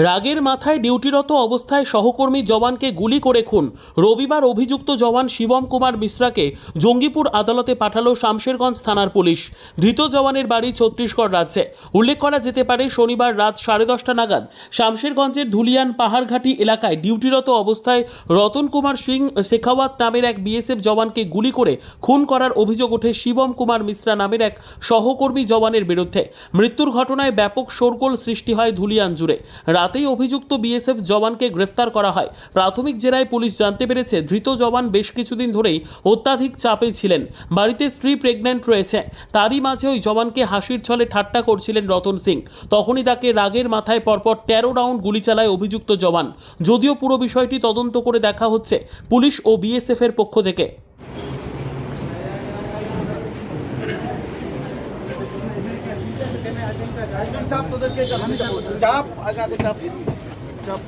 রাগের মাথায় ডিউটিরত অবস্থায় সহকর্মী জওয়ানকে গুলি করে খুন। রবিবার অভিযুক্ত জওয়ান শিবম কুমার মিশ্রাকে জঙ্গিপুর আদালতে পাঠালো শামশেরগঞ্জ থানার পুলিশ। ধৃত জওয়ানের বাড়ি ছত্তিশগড় রাজ্যে। উল্লেখ করা যেতে পারে, শনিবার রাত 10:30 নাগাদ শামশেরগঞ্জের ধুলিয়ান পাহাড়ঘাটি এলাকায় ডিউটিরত অবস্থায় রতন কুমার সিং শেখাওয়াত নামের এক বিএসএফ জওয়ানকে গুলি করে খুন করার অভিযোগ ওঠে শিবম কুমার মিশ্রা নামের এক সহকর্মী জওয়ানের বিরুদ্ধে। মৃত্যুর ঘটনায় ব্যাপক শোরগোল সৃষ্টি হয় ধুলিয়ান জুড়ে। রাতেই অভিযুক্ত বিএসএফ জওয়ানকে গ্রেফতার করা হয়। প্রাথমিক জেরায় পুলিশ জানতে পেরেছে, ধৃত জওয়ান বেশ কিছুদিন ধরেই অত্যাধিক চাপে ছিলেন। বাড়িতে স্ত্রী প্রেগন্যান্ট রয়েছে। তারই মাঝে ওই জওয়ানকে হাসির ছলে ঠাট্টা করছিলেন রতন সিং। তখনই তাকে রাগের মাথায় পরপর 13 রাউন্ড গুলি চালায় অভিযুক্ত জওয়ান। যদিও পুরো বিষয়টি তদন্ত করে দেখা হচ্ছে পুলিশ ও বিএসএফ এর পক্ষ থেকে। চাপ তোদেরকে চাপ আগে চাপ চাপ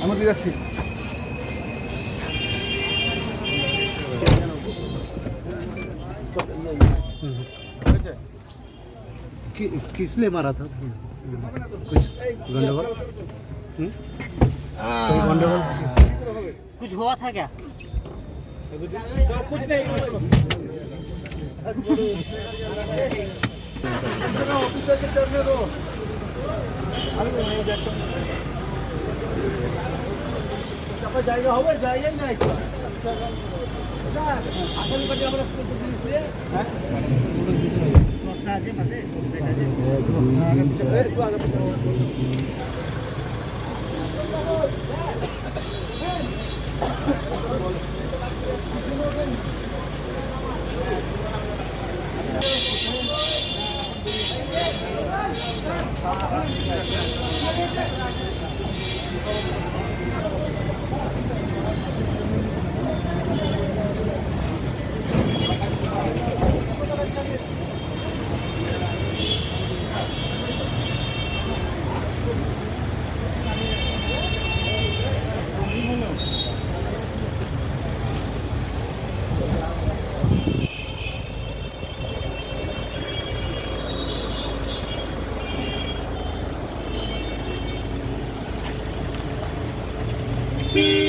আমরা দিয়ে রাখছি। किसने मारा था? कुछ गंडगोल? कोई गंडगोल? कुछ हुआ था क्या? चलो कुछ नहीं, चलो ऑफिसर के चढ़ने दो। চাপা জায়গা হবে, জায়গাই নাই তো। আসামি পার্টি আমরা হ্যাঁ প্রশ্ন আছে পাশে একটু আগে Beep.